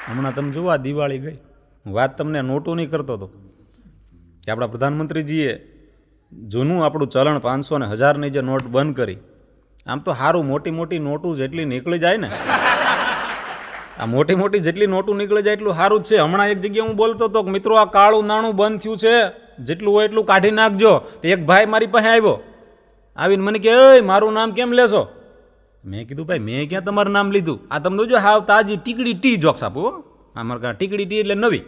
હમણાં તમે જુઓ આ દિવાળી ગઈ, હું વાત તમને નોટોની કરતો હતો કે આપણા પ્રધાનમંત્રીજીએ જૂનું આપણું ચલણ 500 ને 1000ની જે નોટ બંધ કરી. આમ તો સારું મોટી મોટી નોટું જેટલી નીકળી જાય ને, આ મોટી મોટી જેટલી નોટું નીકળી જાય એટલું સારું જ છે. હમણાં એક જગ્યાએ હું બોલતો હતો કે મિત્રો આ કાળું નાણું બંધ થયું છે, જેટલું હોય એટલું કાઢી નાખજો. તો એક ભાઈ મારી પાસે આવ્યો, આવીને મને કહે, એ મારું નામ કેમ લેશો? મેં કીધું ભાઈ મેં ક્યાં તમારું નામ લીધું? આ તમે જોજો હાવ તાજી ટીકડી ટી જોક્સ આપો. અમારે કાં ટીકડી ટી એટલે નવી,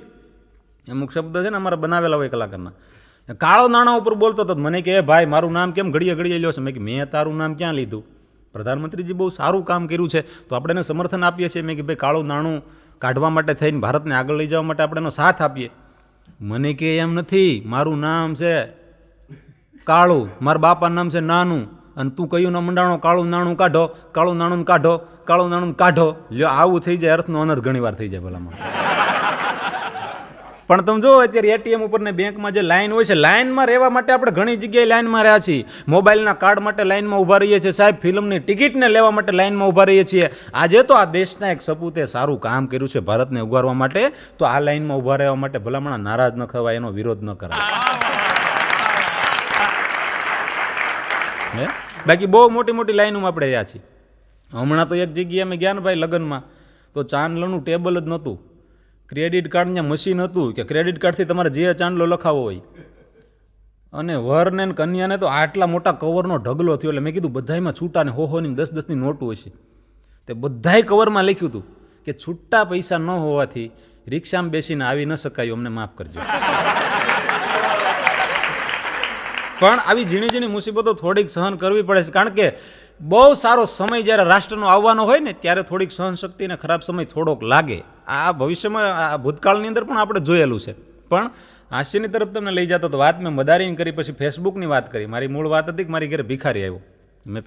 અમુક શબ્દ છે ને અમારા બનાવેલા હોય કલાકારના. કાળો નાણા ઉપર બોલતો હતો, મને કહે ભાઈ મારું નામ કેમ ઘડીએ ઘડીએ લ્યો છે? મેં કે મેં તારું નામ ક્યાં લીધું? પ્રધાનમંત્રીજી બહુ સારું કામ કર્યું છે તો આપણે એને સમર્થન આપીએ છીએ. મેં કે ભાઈ કાળું નાણું કાઢવા માટે થઈને ભારતને આગળ લઈ જવા માટે આપણે એનો સાથ આપીએ. મને કે એમ નથી, મારું નામ છે કાળું, મારા બાપાનું નામ છે નાનું, અને તું કયું ના મંડાણો કાળું નાણું કાઢો, કાળું નાણું કાઢો, કાળું નાણું કાઢો. લ્યો આવું થઈ જાય, અર્થનો અનર્થ ઘણી વાર થઈ જાય ભલામાં. પણ તમે જો અત્યારે એટીએમ ઉપર ને બેંકમાં જે લાઈન હોય છે, લાઈનમાં રહેવા માટે આપણે ઘણી જગ્યાએ લાઈનમાં રહ્યા છીએ. મોબાઈલના કાર્ડ માટે લાઈનમાં ઊભા રહીએ છીએ, સાહેબ ફિલ્મની ટિકિટને લેવા માટે લાઈનમાં ઊભા રહીએ છીએ. આજે તો આ દેશના એક સપૂતે સારું કામ કર્યું છે ભારતને ઉગારવા માટે, તો આ લાઈનમાં ઊભા રહેવા માટે ભલામણ નારાજ ન થવાય, એનો વિરોધ ન કરાય. બાકી બહુ મોટી મોટી લાઈનોમાં આપણે રહ્યા છીએ. હમણાં તો એક જગ્યાએ અમે ગયા ને ભાઈ લગ્નમાં, તો ચાંદલાનું ટેબલ જ નહોતું, ક્રેડિટ કાર્ડની મશીન હતું કે ક્રેડિટ કાર્ડથી તમારે જે ચાંદલો લખાવો હોય, અને વરને કન્યાને તો આટલા મોટા કવરનો ઢગલો થયો. એટલે મેં કીધું બધાયમાં છૂટા ને 100-100 ની 10-10ની નોટું હશે. તે બધાય કવરમાં લખ્યું હતું કે છૂટા પૈસા ન હોવાથી રિક્ષામાં બેસીને આવી ન શકાયું, અમને માફ કરજો. પણ આવી ઝીણી ઝીણી મુસીબતો થોડીક સહન કરવી પડે છે, કારણ કે બહુ સારો સમય જ્યારે રાષ્ટ્રનો આવવાનો હોય ને ત્યારે થોડીક સહનશક્તિ અને ખરાબ સમય થોડોક લાગે. આ ભવિષ્યમાં આ ભૂતકાળની અંદર પણ આપણે જોયેલું છે. પણ હાસ્યની તરફ તમને લઈ જતો તો વાત મેં મદારીની કરી, પછી ફેસબુકની વાત કરી. મારી મૂળ વાત હતી કે મારી ઘરે ભિખારી આવ્યો.